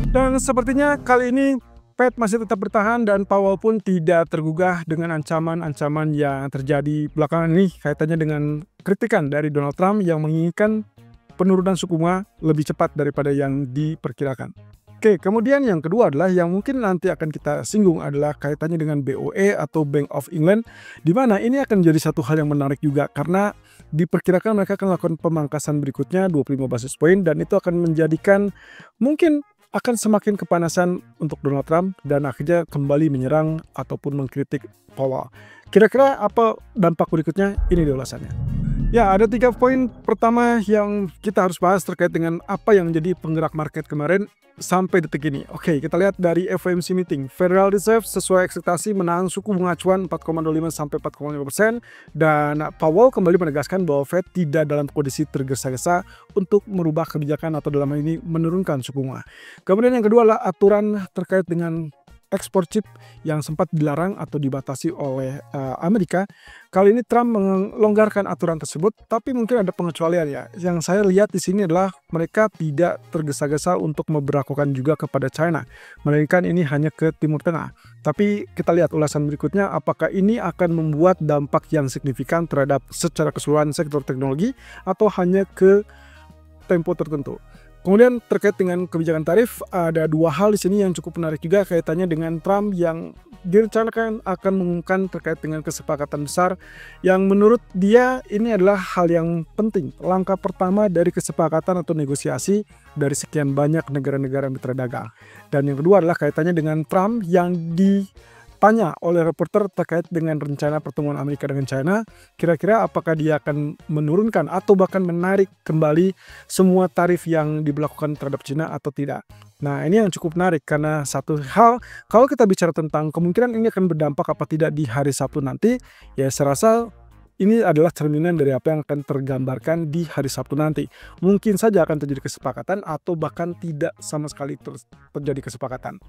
Dan sepertinya kali ini Fed masih tetap bertahan dan Powell pun tidak tergugah dengan ancaman-ancaman yang terjadi belakangan ini kaitannya dengan kritikan dari Donald Trump yang menginginkan penurunan suku bunga lebih cepat daripada yang diperkirakan. Oke, kemudian yang kedua adalah yang mungkin nanti akan kita singgung adalah kaitannya dengan BOE atau Bank of England, di mana ini akan menjadi satu hal yang menarik juga karena diperkirakan mereka akan melakukan pemangkasan berikutnya 25 basis point dan itu akan menjadikan mungkin akan semakin kepanasan untuk Donald Trump dan akhirnya kembali menyerang ataupun mengkritik Powell. Kira-kira apa dampak berikutnya? Ini dia ulasannya. Ya, ada 3 poin pertama yang kita harus bahas terkait dengan apa yang menjadi penggerak market kemarin sampai detik ini. Oke, kita lihat dari FOMC meeting. Federal Reserve sesuai ekspektasi menahan suku bunga acuan 4,25 sampai 4,5% dan Powell kembali menegaskan bahwa Fed tidak dalam kondisi tergesa-gesa untuk merubah kebijakan atau dalam hal ini menurunkan suku bunga. Kemudian yang kedua adalah aturan terkait dengan ekspor chip yang sempat dilarang atau dibatasi oleh Amerika. Kali ini Trump melonggarkan aturan tersebut, tapi mungkin ada pengecualian ya. Yang saya lihat di sini adalah mereka tidak tergesa-gesa untuk memberlakukan juga kepada China, melainkan ini hanya ke Timur Tengah. Tapi kita lihat ulasan berikutnya, apakah ini akan membuat dampak yang signifikan terhadap secara keseluruhan sektor teknologi atau hanya ke tempo tertentu. Kemudian terkait dengan kebijakan tarif, ada 2 hal di sini yang cukup menarik juga kaitannya dengan Trump yang direncanakan akan mengumumkan terkait dengan kesepakatan besar yang menurut dia ini adalah hal yang penting. Langkah pertama dari kesepakatan atau negosiasi dari sekian banyak negara-negara mitra dagang. Dan yang kedua adalah kaitannya dengan Trump yang ditanya oleh reporter terkait dengan rencana pertemuan Amerika dengan China, kira-kira apakah dia akan menurunkan atau bahkan menarik kembali semua tarif yang diberlakukan terhadap China atau tidak. Nah, ini yang cukup menarik karena satu hal, kalau kita bicara tentang kemungkinan ini akan berdampak apa tidak di hari Sabtu nanti, ya saya rasa ini adalah cerminan dari apa yang akan tergambarkan di hari Sabtu nanti. Mungkin saja akan terjadi kesepakatan atau bahkan tidak sama sekali terjadi kesepakatan.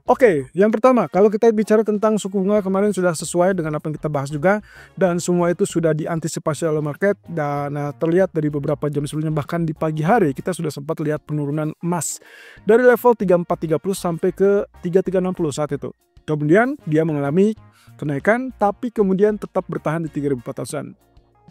Oke, yang pertama, kalau kita bicara tentang suku bunga kemarin sudah sesuai dengan apa yang kita bahas juga dan semua itu sudah diantisipasi oleh market dan terlihat dari beberapa jam sebelumnya bahkan di pagi hari kita sudah sempat lihat penurunan emas dari level 3430 sampai ke 3360 saat itu. Kemudian dia mengalami kenaikan tapi kemudian tetap bertahan di 3400-an.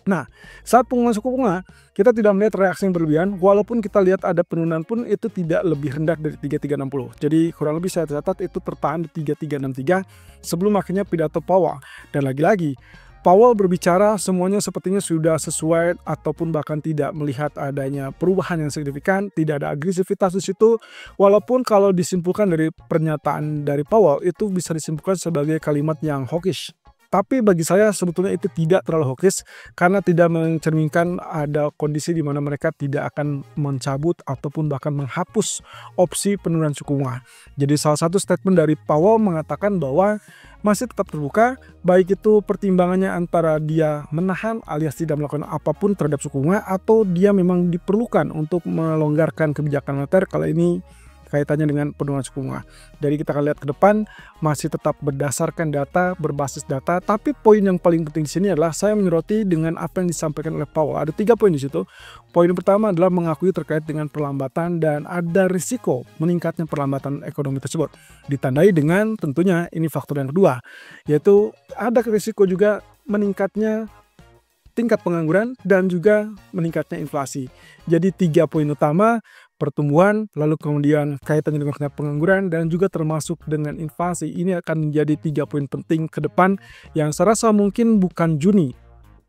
Nah, saat pengumuman suku bunga, kita tidak melihat reaksi yang berlebihan, walaupun kita lihat ada penurunan pun itu tidak lebih rendah dari 3360. Jadi kurang lebih saya catat itu tertahan di 3363 sebelum akhirnya pidato Powell. Dan lagi-lagi, Powell berbicara semuanya sepertinya sudah sesuai ataupun bahkan tidak melihat adanya perubahan yang signifikan, tidak ada agresivitas di situ. Walaupun kalau disimpulkan dari pernyataan dari Powell itu bisa disimpulkan sebagai kalimat yang hawkish. Tapi bagi saya sebetulnya itu tidak terlalu hawkish karena tidak mencerminkan ada kondisi di mana mereka tidak akan mencabut ataupun bahkan menghapus opsi penurunan suku bunga. Jadi salah satu statement dari Powell mengatakan bahwa masih tetap terbuka, baik itu pertimbangannya antara dia menahan alias tidak melakukan apapun terhadap suku bunga atau dia memang diperlukan untuk melonggarkan kebijakan moneter kalau ini kaitannya dengan penurunan suku bunga. Jadi kita akan lihat ke depan masih tetap berdasarkan data, berbasis data. Tapi poin yang paling penting di sini adalah saya menyoroti dengan apa yang disampaikan oleh Powell. Ada 3 poin di situ. Poin pertama adalah mengakui terkait dengan perlambatan dan ada risiko meningkatnya perlambatan ekonomi tersebut. Ditandai dengan tentunya ini faktor yang kedua, yaitu ada risiko juga meningkatnya tingkat pengangguran dan juga meningkatnya inflasi. Jadi 3 poin utama, pertumbuhan, lalu kemudian kaitannya dengan pengangguran dan juga termasuk dengan inflasi. Ini akan menjadi 3 poin penting ke depan yang saya rasa mungkin bukan Juni.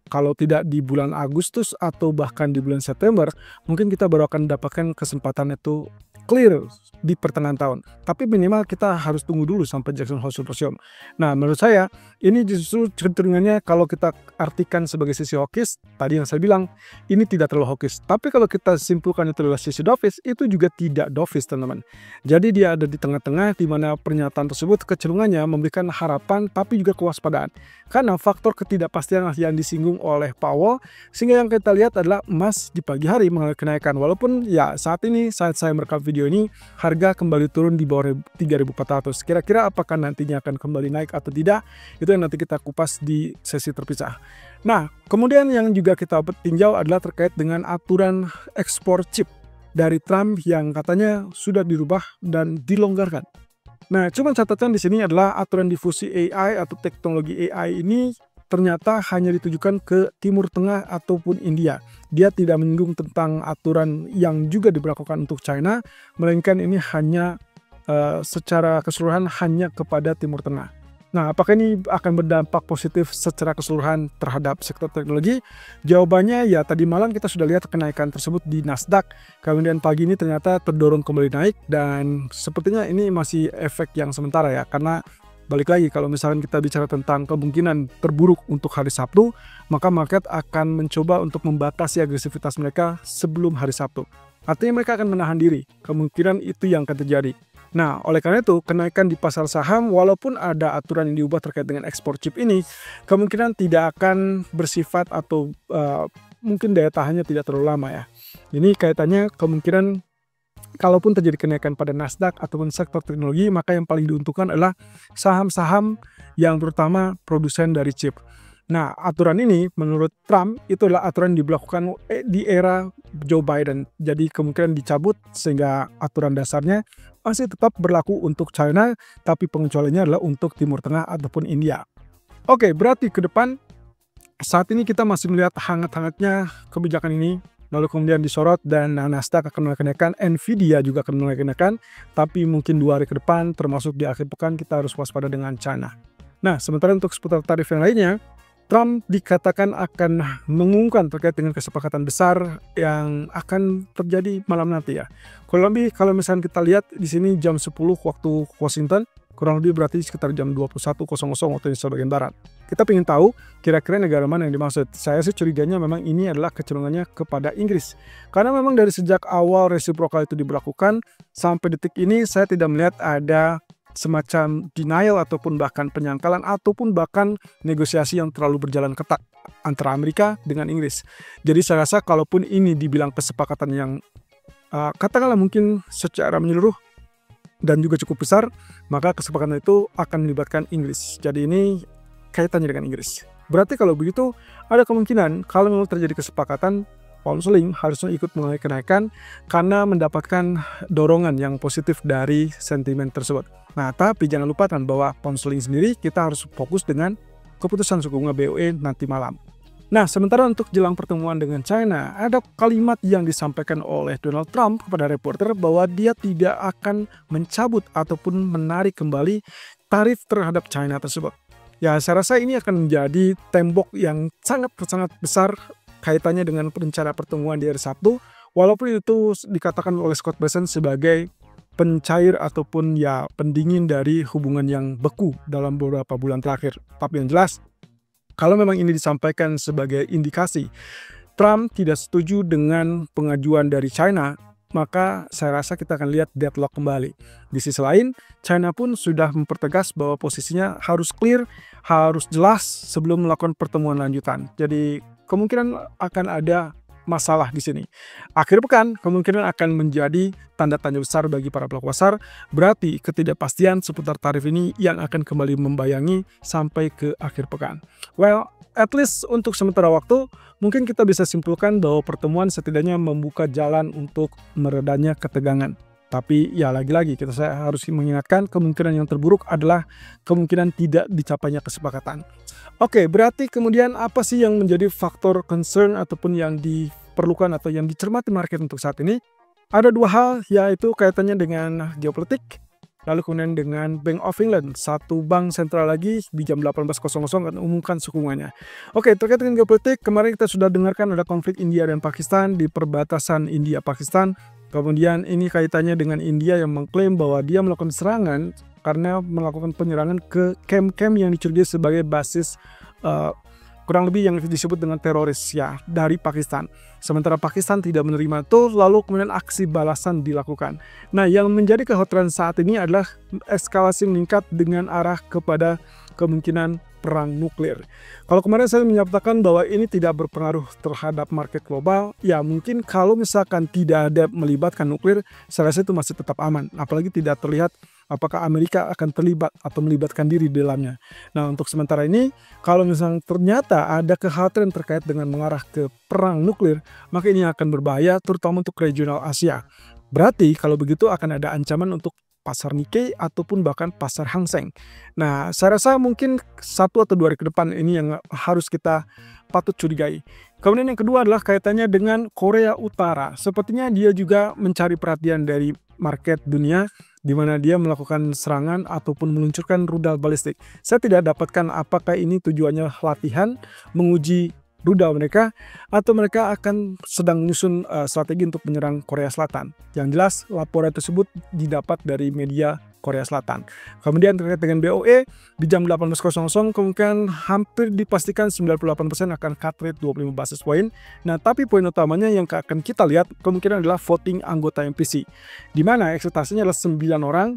Kalau tidak di bulan Agustus atau bahkan di bulan September, mungkin kita baru akan mendapatkan kesempatan itu clear di pertengahan tahun. Tapi minimal kita harus tunggu dulu sampai Jackson Hole Symposium. Nah, menurut saya ini justru cenderungannya kalau kita artikan sebagai sisi hawkish, tadi yang saya bilang ini tidak terlalu hawkish. Tapi kalau kita simpulkan itu adalah sisi dovish, itu juga tidak dovish, teman-teman. Jadi dia ada di tengah-tengah di mana pernyataan tersebut kecenderungannya memberikan harapan tapi juga kewaspadaan. Karena faktor ketidakpastian yang disinggung oleh Powell sehingga yang kita lihat adalah emas di pagi hari mengalami kenaikan. Walaupun ya saat ini saat saya merekam video ini harga kembali turun di bawah 3.400. Kira-kira apakah nantinya akan kembali naik atau tidak? Itu yang nanti kita kupas di sesi terpisah. Nah, kemudian yang juga kita tinjau adalah terkait dengan aturan ekspor chip. dari Trump yang katanya sudah dirubah dan dilonggarkan. Nah, cuma catatan di sini adalah aturan difusi AI atau teknologi AI ini ternyata hanya ditujukan ke Timur Tengah ataupun India. Dia tidak menyinggung tentang aturan yang juga diberlakukan untuk China, melainkan ini hanya secara keseluruhan hanya kepada Timur Tengah. Nah, apakah ini akan berdampak positif secara keseluruhan terhadap sektor teknologi? Jawabannya ya tadi malam kita sudah lihat kenaikan tersebut di Nasdaq. Kemudian pagi ini ternyata terdorong kembali naik dan sepertinya ini masih efek yang sementara ya. Karena balik lagi kalau misalkan kita bicara tentang kemungkinan terburuk untuk hari Sabtu, maka market akan mencoba untuk membatasi agresivitas mereka sebelum hari Sabtu. Artinya mereka akan menahan diri. Kemungkinan itu yang akan terjadi. Nah, oleh karena itu, kenaikan di pasar saham walaupun ada aturan yang diubah terkait dengan ekspor chip ini, kemungkinan tidak akan bersifat atau mungkin daya tahannya tidak terlalu lama ya. Ini kaitannya kemungkinan kalaupun terjadi kenaikan pada Nasdaq ataupun sektor teknologi, maka yang paling diuntungkan adalah saham-saham yang terutama produsen dari chip. Nah, aturan ini menurut Trump itu adalah aturan yang diberlakukan di era Joe Biden. Jadi kemungkinan dicabut sehingga aturan dasarnya masih tetap berlaku untuk China, tapi pengecualiannya adalah untuk Timur Tengah ataupun India. Oke, berarti ke depan saat ini kita masih melihat hangat-hangatnya kebijakan ini, lalu kemudian disorot dan Nasdaq akan mulai kenaikan, Nvidia juga akan mulai kenaikan, tapi mungkin 2 hari ke depan termasuk di akhir pekan kita harus waspada dengan China. Nah, sementara untuk seputar tarif yang lainnya, Trump dikatakan akan mengumumkan terkait dengan kesepakatan besar yang akan terjadi malam nanti ya. Kurang lebih kalau misalnya kita lihat di sini jam 10 waktu Washington, kurang lebih berarti sekitar jam 21.00 waktu Indonesia bagian barat. Kita ingin tahu kira-kira negara mana yang dimaksud. Saya sih curiganya memang ini adalah kecenderungannya kepada Inggris. Karena memang dari sejak awal resiprokal itu diberlakukan sampai detik ini saya tidak melihat ada semacam denial ataupun bahkan penyangkalan ataupun bahkan negosiasi yang terlalu berjalan ketat antara Amerika dengan Inggris. Jadi saya rasa kalaupun ini dibilang kesepakatan yang katakanlah mungkin secara menyeluruh dan juga cukup besar, maka kesepakatan itu akan melibatkan Inggris. Jadi ini kaitannya dengan Inggris. Berarti kalau begitu ada kemungkinan kalau memang terjadi kesepakatan, pound sterling harusnya ikut mengalami kenaikan karena mendapatkan dorongan yang positif dari sentimen tersebut. Nah, tapi jangan lupakan bahwa pound sterling sendiri kita harus fokus dengan keputusan suku bunga BOE nanti malam. Nah, sementara untuk jelang pertemuan dengan China, ada kalimat yang disampaikan oleh Donald Trump kepada reporter bahwa dia tidak akan mencabut ataupun menarik kembali tarif terhadap China tersebut. Ya, saya rasa ini akan menjadi tembok yang sangat-sangat besar kaitannya dengan rencana pertemuan di hari Sabtu, walaupun itu dikatakan oleh Scott Bessent sebagai pencair ataupun ya pendingin dari hubungan yang beku dalam beberapa bulan terakhir. Tapi yang jelas, kalau memang ini disampaikan sebagai indikasi Trump tidak setuju dengan pengajuan dari China, maka saya rasa kita akan lihat deadlock kembali. Di sisi lain, China pun sudah mempertegas bahwa posisinya harus clear, harus jelas sebelum melakukan pertemuan lanjutan. Jadi kemungkinan akan ada masalah di sini. Akhir pekan kemungkinan akan menjadi tanda tanya besar bagi para pelaku pasar. Berarti ketidakpastian seputar tarif ini yang akan kembali membayangi sampai ke akhir pekan. Well, at least untuk sementara waktu mungkin kita bisa simpulkan bahwa pertemuan setidaknya membuka jalan untuk meredanya ketegangan. Tapi ya lagi-lagi saya harus mengingatkan kemungkinan yang terburuk adalah kemungkinan tidak dicapainya kesepakatan. Oke, berarti kemudian apa sih yang menjadi faktor concern ataupun yang diperlukan atau yang dicermati market untuk saat ini? Ada 2 hal, yaitu kaitannya dengan geopolitik, lalu kemudian dengan Bank of England, satu bank sentral lagi di jam 18.00 akan umumkan suku bunganya. Oke, terkait dengan geopolitik, kemarin kita sudah dengarkan ada konflik India dan Pakistan di perbatasan India-Pakistan. Kemudian ini kaitannya dengan India yang mengklaim bahwa dia melakukan serangan karena melakukan penyerangan ke camp-camp yang dicurigai sebagai basis kurang lebih yang disebut dengan teroris ya dari Pakistan. Sementara Pakistan tidak menerima itu, lalu kemudian aksi balasan dilakukan. Nah, yang menjadi kekhawatiran saat ini adalah eskalasi meningkat dengan arah kepada kemungkinan perang nuklir. Kalau kemarin saya menyatakan bahwa ini tidak berpengaruh terhadap market global, ya mungkin kalau misalkan tidak ada melibatkan nuklir, saya rasa itu masih tetap aman. Apalagi tidak terlihat apakah Amerika akan terlibat atau melibatkan diri di dalamnya. Nah, untuk sementara ini, kalau misalnya ternyata ada kekhawatiran terkait dengan mengarah ke perang nuklir, maka ini akan berbahaya terutama untuk regional Asia. Berarti kalau begitu akan ada ancaman untuk pasar Nikkei ataupun bahkan pasar Hang Seng. Nah, saya rasa mungkin 1 atau 2 hari ke depan ini yang harus kita patut curigai. Kemudian yang kedua adalah kaitannya dengan Korea Utara. Sepertinya dia juga mencari perhatian dari market dunia, di mana dia melakukan serangan ataupun meluncurkan rudal balistik. Saya tidak dapatkan apakah ini tujuannya latihan, menguji rudal mereka, atau mereka akan sedang menyusun strategi untuk menyerang Korea Selatan. Yang jelas laporan tersebut didapat dari media Korea Selatan. Kemudian terkait dengan BOE, di jam 18.00 kemungkinan hampir dipastikan 98% akan cut rate 25 basis point. Nah, tapi poin utamanya yang akan kita lihat kemungkinan adalah voting anggota MPC, di mana ekspektasinya adalah 9 orang,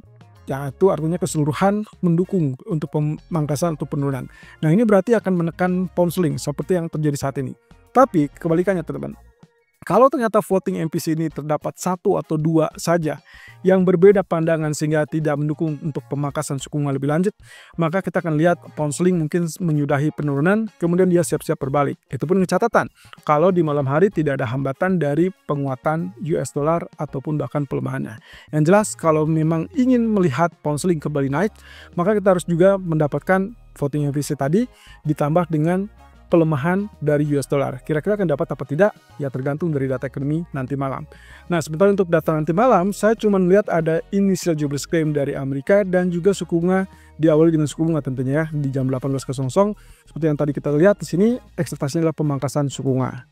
ya itu artinya keseluruhan mendukung untuk pemangkasan atau penurunan. Nah, ini berarti akan menekan pound sterling seperti yang terjadi saat ini. Tapi kebalikannya teman-teman, kalau ternyata voting MPC ini terdapat 1 atau 2 saja yang berbeda pandangan sehingga tidak mendukung untuk pemangkasan suku bunga lebih lanjut, maka kita akan lihat pound sterling mungkin menyudahi penurunan, kemudian dia siap-siap berbalik. Itu pun catatan kalau di malam hari tidak ada hambatan dari penguatan US dollar ataupun bahkan pelemahannya. Yang jelas kalau memang ingin melihat pound sterling kembali naik, maka kita harus juga mendapatkan voting MPC tadi ditambah dengan pelemahan dari US dollar. Kira-kira akan dapat apa tidak? Ya tergantung dari data ekonomi nanti malam. Nah, sebentar untuk data nanti malam, saya cuma melihat ada initial jobless claim dari Amerika dan juga suku bunga diawali dengan suku bunga tentunya ya di jam 18.00. Seperti yang tadi kita lihat di sini ekspektasinya adalah pemangkasan suku bunga.